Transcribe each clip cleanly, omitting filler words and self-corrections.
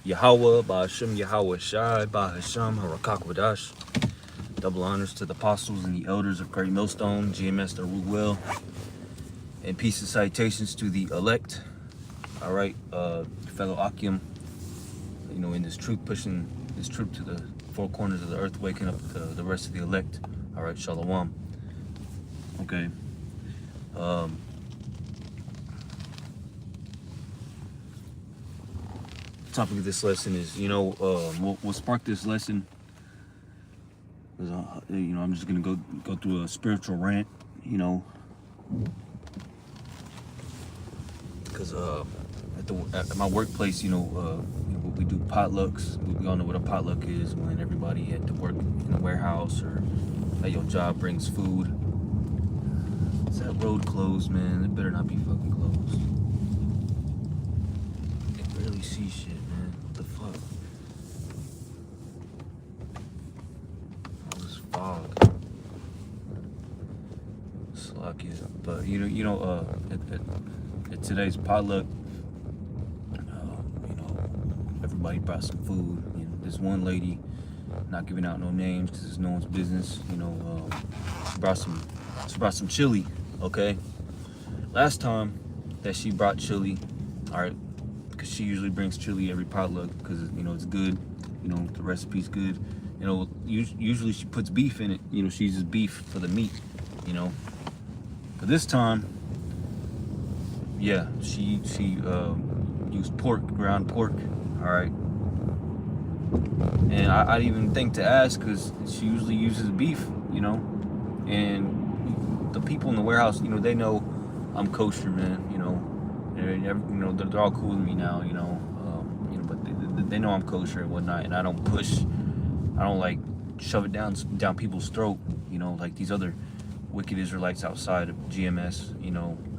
Yahweh, Ba'ashem Yahweh Shai, Ba'Hasham, Harakakwadash. Double honors to the apostles and the elders of Great Millstone, GMS, the root will, and peace and salutations to the elect. All right, fellow Akim, in this truth, pushing this truth to the four corners of the earth, waking up the rest of the elect. All right, shalom. Okay. Topic of this lesson is, what sparked this lesson is, I'm just gonna go through a spiritual rant, because at my workplace, we do potlucks. We all know what a potluck is, when everybody had to work in a warehouse or at your job brings food. Is that road closed, man? It better not be fucking closed. I can barely see shit, man. What the fuck? All this fog. Slocky. But at today's potluck, everybody brought some food. This one lady, not giving out no names because it's no one's business. She brought some chili. Okay. Last time that she brought chili, all right, because she usually brings chili every potluck because it's good. The recipe's good. Usually she puts beef in it. She uses beef for the meat. But this time, yeah, she used pork, ground pork. All right. And I didn't even think to ask because she usually uses beef. And the people in the warehouse, they know I'm kosher, man. They're all cool with me now. But they know I'm kosher and whatnot, and I don't like shove it down people's throat. Like these other wicked Israelites outside of GMS.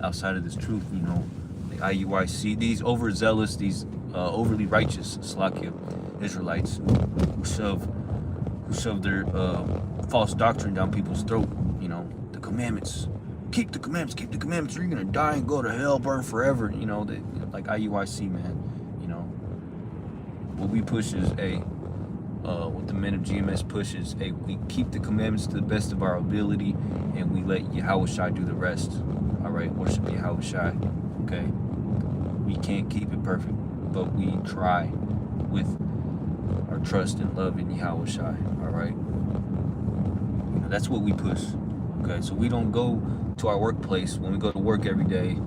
Outside of this truth. The IUIC, these overzealous, these overly righteous Slakia Israelites who shove their false doctrine down people's throat. The commandments, keep the commandments, or you're gonna die and go to hell, burn forever. Like IUIC, man. What we push is what the men of GMS push is we keep the commandments to the best of our ability, and we let Yahweh Shai do the rest. All right, worship Yahweh Shai. Okay, we can't keep it perfect, but we try with our trust and love in Yahweh Shai. All right, that's what we push. Okay, so we don't go to our workplace when we go to work every day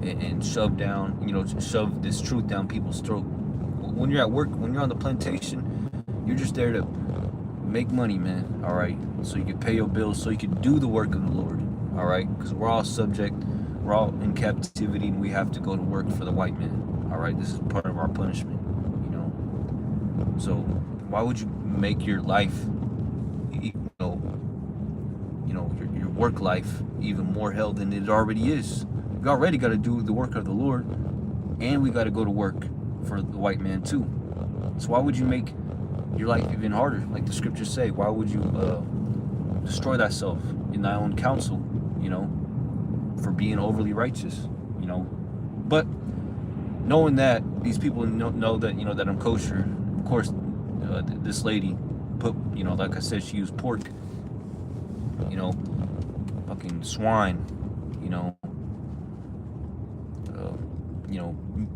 and shove this truth down people's throat. When you're at work, when you're on the plantation, you're just there to make money, man. All right, so you can pay your bills, so you can do the work of the Lord. All right, because we're all in captivity, and we have to go to work for the white man. All right, this is part of our punishment. So why would you make your life, your work life even more hell than it already is? We already got to do the work of the Lord, and we got to go to work for the white man too. So why would you make your life even harder? Like the scriptures say, why would you destroy thyself in thy own counsel, for being overly righteous, But knowing that these people know that, that I'm kosher, of course, this lady put, like I said, she used pork, fucking swine,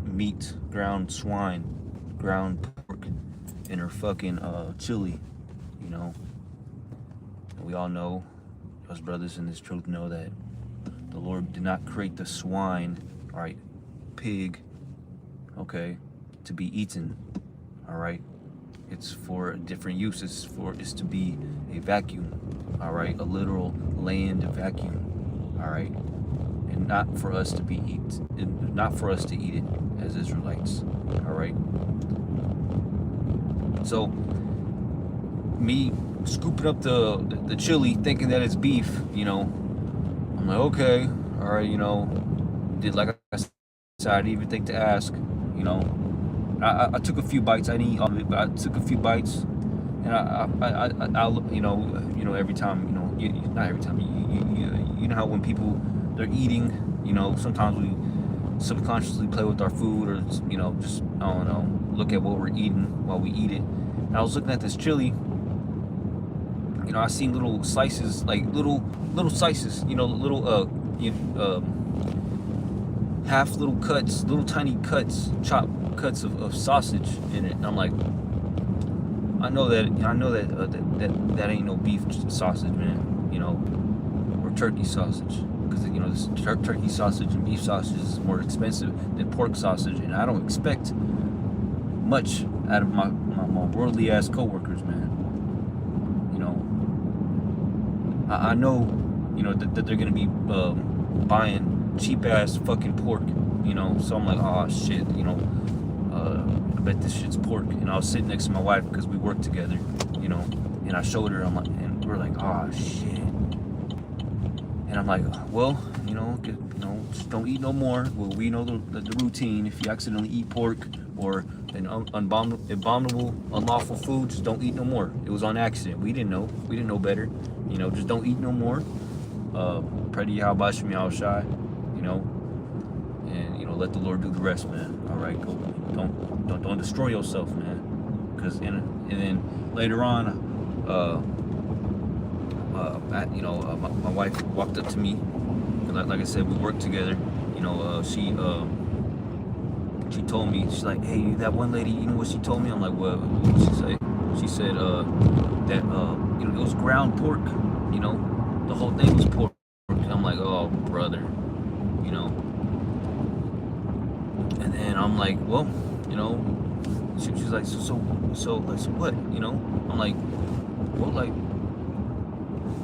meat, ground swine, ground pork in her fucking chili, And we all know, us brothers in this truth know that the Lord did not create the swine, all right, pig, okay, to be eaten, all right. It's for a different use. It's to be a vacuum, all right, a literal land vacuum, all right, and not for us to eat it as Israelites, all right. So me scooping up the chili, thinking that it's beef, I'm like, okay, all right, did like I said, I didn't even think to ask, I took a few bites. I didn't eat all of it, but I took a few bites, and I every time, not every time, you know how when people they're eating, sometimes we subconsciously play with our food, or just I don't know, look at what we're eating while we eat it. And I was looking at this chili. You know, I seen little slices, like little slices. You know, little half little cuts, little tiny cuts, chopped cuts of sausage in it. And I'm like, I know that ain't no beef sausage, man. You know, or turkey sausage, because you know this turkey sausage and beef sausage is more expensive than pork sausage, and I don't expect much out of my worldly ass coworkers, man. You know, I know, you know that they're gonna be buying cheap ass fucking pork. You know, so I'm like, oh shit, you know. I bet this shit's pork. And I was sitting next to my wife because we work together, you know, and I showed her, I'm like, and we're like, oh shit. And I'm like, well, you know, just don't eat no more. Well, we know the routine. If you accidentally eat pork or an abominable, unlawful food, just don't eat no more. It was on accident. We didn't know. We didn't know better. You know, just don't eat no more. Pray to Yahweh Shem Yahweh Shai, you know, and you know, let the Lord do the rest, man. All right, go. Don't destroy yourself, man. Because and then later on, you know, my wife walked up to me, and like I said, we worked together. You know, she told me, she's like, hey, that one lady, you know what she told me? I'm like, what did she say? She said that you know, it was ground pork. You know, the whole thing was pork. And I'm like, oh brother, you know. And then I'm like, well, you know, she's like, so what? You know, I'm like, well, like,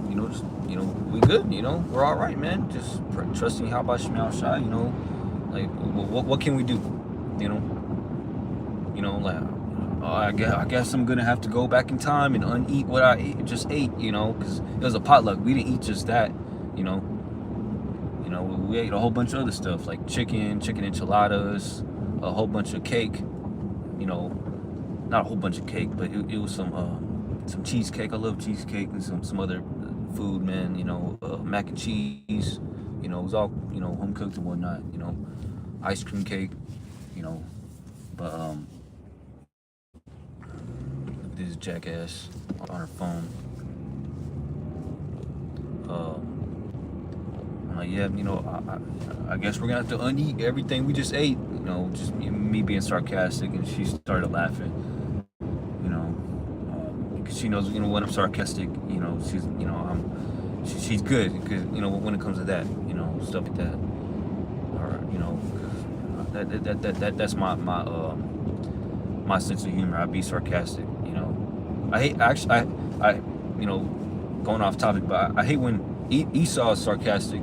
you know, just, you know, we good, you know, we're all right, man. Just trusting how about Shema Shai, you know, like, what can we do, you know, like, I guess I'm gonna have to go back in time and uneat what I just ate, you know, because it was a potluck. We didn't eat just that, you know. You know, we ate a whole bunch of other stuff like chicken enchiladas, a whole bunch of cake. You know, not a whole bunch of cake, but it was some cheesecake. I love cheesecake and some other food, man. You know, mac and cheese. You know, it was all, you know, home cooked and whatnot. You know, ice cream cake. You know, but this jackass on her phone. Yeah, you know, I guess we're gonna have to uneat everything we just ate. You know, just me being sarcastic, and she started laughing. You know, because she knows, you know, when I'm sarcastic, you know, she's, you know, she's good, because, you know, when it comes to that, you know, stuff like that, or, you know, that's my sense of humor. I be sarcastic, you know. I hate, actually, I you know, going off topic, but I hate when Esau is sarcastic.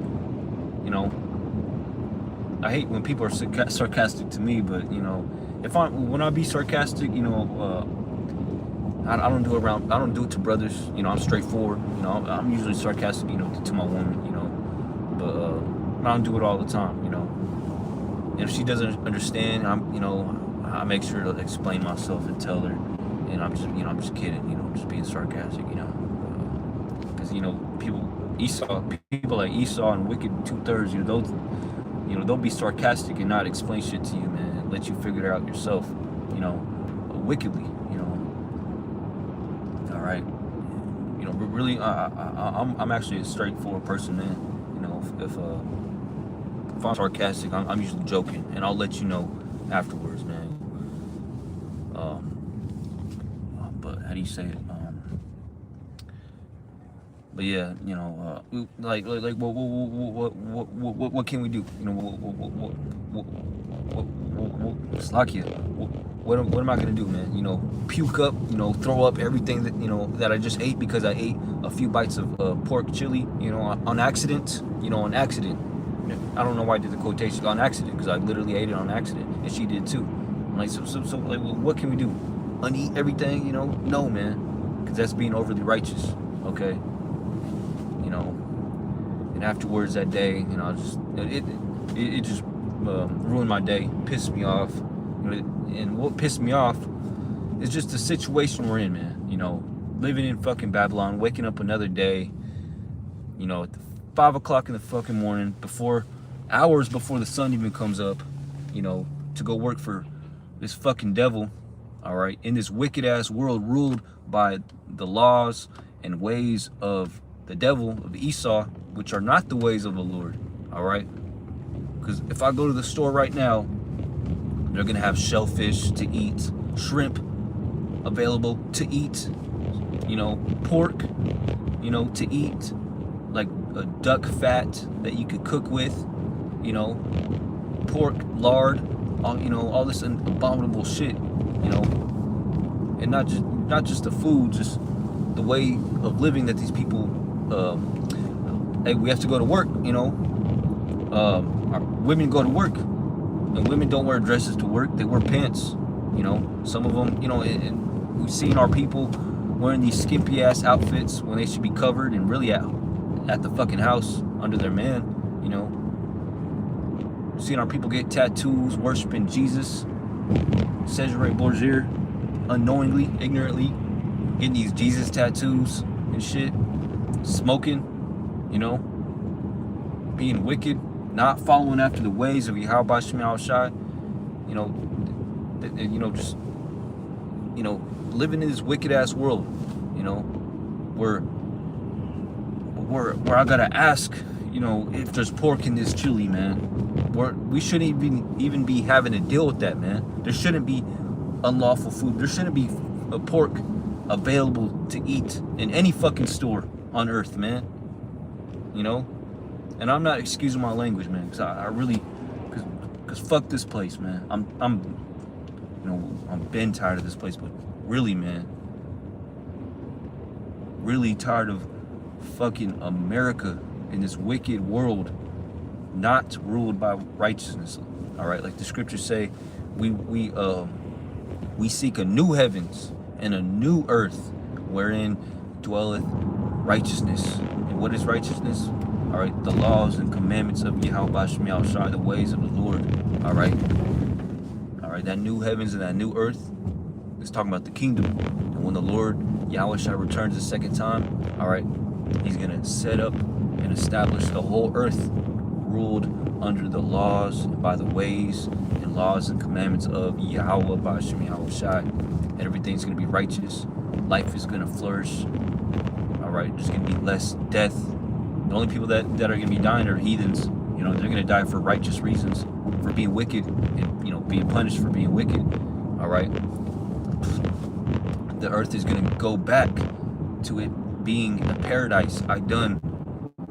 You know, I hate when people are sarcastic to me, but, you know, when I be sarcastic, you know, I don't do it to brothers. You know, I'm straightforward. You know, I'm usually sarcastic, you know, to my woman, you know, but I don't do it all the time, you know. And if she doesn't understand, you know, I make sure to explain myself and tell her, and I'm just kidding, you know, just being sarcastic, you know, because, you know, people like Esau and wicked 2/3, you know, they'll be sarcastic and not explain shit to you, man, and let you figure it out yourself, you know, wickedly, you know. All right, you know, really, I'm actually a straightforward person, man. You know, if I'm sarcastic, I'm usually joking, and I'll let you know afterwards, man. But how do you say it? But yeah, you know, like what can we do? You know, Slakia, what am I gonna do, man? You know, puke up, you know, throw up everything that, you know, that I just ate because I ate a few bites of pork chili, you know, on accident. You know, on accident. I don't know why I did the quotation on accident, because I literally ate it on accident, and she did too. I'm like, so like, what can we do? Uneat everything? You know, no, man, because that's being overly righteous. Okay. You know, and afterwards that day, you know, it just ruined my day, pissed me off. You know, and what pissed me off is just the situation we're in, man. You know, living in fucking Babylon, waking up another day, you know, at 5 o'clock in the fucking morning, hours before the sun even comes up, you know, to go work for, this fucking devil, all right, in this wicked ass world ruled by the laws and ways of the devil, of Esau, which are not the ways of the Lord, all right? Because if I go to the store right now, they're gonna have shellfish to eat, shrimp available to eat, you know, pork, you know, to eat, like a duck fat that you could cook with, you know, pork, lard, all, you know, all this abominable shit, you know, and not just the food, just the way of living that these people, hey, we have to go to work, you know, our women go to work, and women don't wear dresses to work, they wear pants, you know, some of them, you know, and we've seen our people wearing these skimpy ass outfits when they should be covered and really at the fucking house under their man, you know. Seeing our people get tattoos, worshiping Jesus, Cesare Borgia, unknowingly, ignorantly, getting these Jesus tattoos and shit, smoking, you know, being wicked, not following after the ways of Yahweh Shema Shai, you know, just, you know, living in this wicked ass world, you know, where I gotta ask, you know, if there's pork in this chili, man. We shouldn't even be having to deal with that, man. There shouldn't be unlawful food. There shouldn't be a pork available to eat in any fucking store on earth, man. You know? And I'm not excusing my language, man, because I really, because fuck this place, man. I'm you know, I'm been tired of this place, but really, man, really tired of fucking America in this wicked world, not ruled by righteousness. All right, like the scriptures say, we seek a new heavens and a new earth wherein dwelleth righteousness. And what is righteousness? All right, the laws and commandments of Yahweh Shema Shai, the ways of the Lord. All right, that new heavens and that new earth is talking about the kingdom. And when the Lord Yahweh Shai returns the second time, all right, he's gonna set up and establish the whole earth ruled under the laws and by the ways and laws and commandments of Yahweh B'Shem Yahweh Shai. And everything's gonna be righteous. Life is gonna flourish. All right, there's gonna be less death. The only people that are gonna be dying are heathens. You know, they're gonna die for righteous reasons, for being wicked, and, you know, being punished for being wicked. All right, the earth is gonna go back to it being a paradise Idun,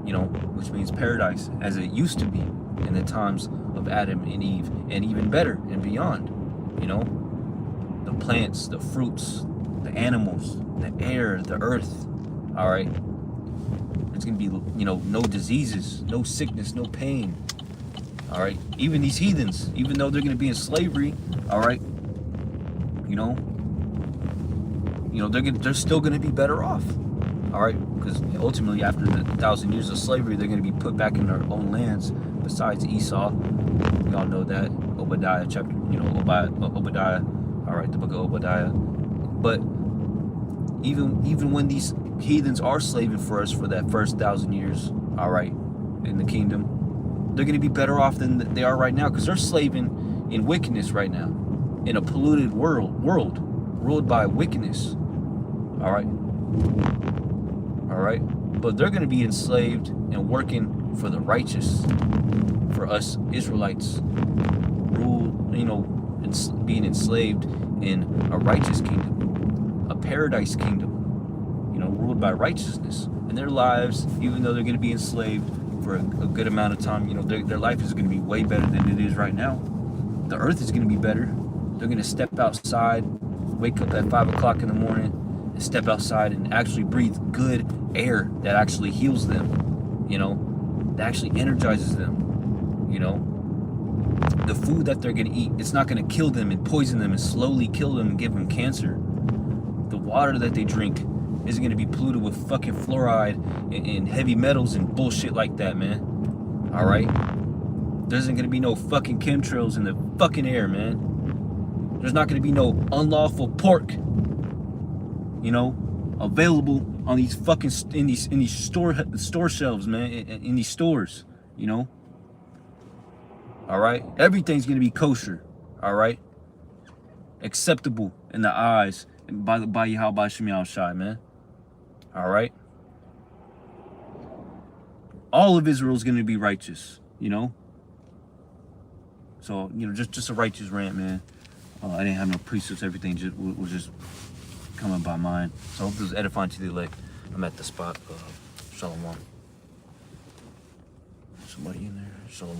you know, which means paradise as it used to be in the times of Adam and Eve, and even better and beyond. You know, the plants, the fruits, the animals, the air, the earth. All right, it's gonna be, you know, no diseases, no sickness, no pain. All right, even these heathens, even though they're gonna be in slavery, all right, you know, they're still gonna be better off. All right, because ultimately after the 1,000 years of slavery, they're going to be put back in their own lands. Besides Esau, we all know that. Obadiah chapter, you know, Obadiah. All right, the book of Obadiah. But even when these heathens are slaving for us for that first 1,000 years, all right, in the kingdom, they're going to be better off than they are right now, because they're slaving in wickedness right now, in a polluted world ruled by wickedness. All right, but they're going to be enslaved and working for the righteous, for us Israelites, you know, being enslaved in a righteous kingdom, a paradise kingdom, you know, ruled by righteousness. And their lives, even though they're going to be enslaved for a good amount of time, you know, their life is going to be way better than it is right now. The earth is going to be better. They're going to step outside, wake up at 5 o'clock in the morning, and step outside and actually breathe good air that actually heals them, you know, that actually energizes them. You know, the food that they're going to eat, it's not going to kill them and poison them and slowly kill them and give them cancer. The water that they drink isn't going to be polluted with fucking fluoride and heavy metals and bullshit like that, man. All right, there isn't going to be no fucking chemtrails in the fucking air, man. There's not going to be no unlawful pork, you know, available on these fucking in these store shelves, man, in these stores, you know. All right, everything's gonna be kosher. All right, acceptable in the eyes by Yahweh Shem Yahushai, man. All right. All of Israel is going to be righteous, you know. So, you know, just a righteous rant, man. I didn't have no precepts. Everything was just coming by mind. So I hope this was edifying to the elect. I'm at the spot. Shalom. Somebody in there? Shalom.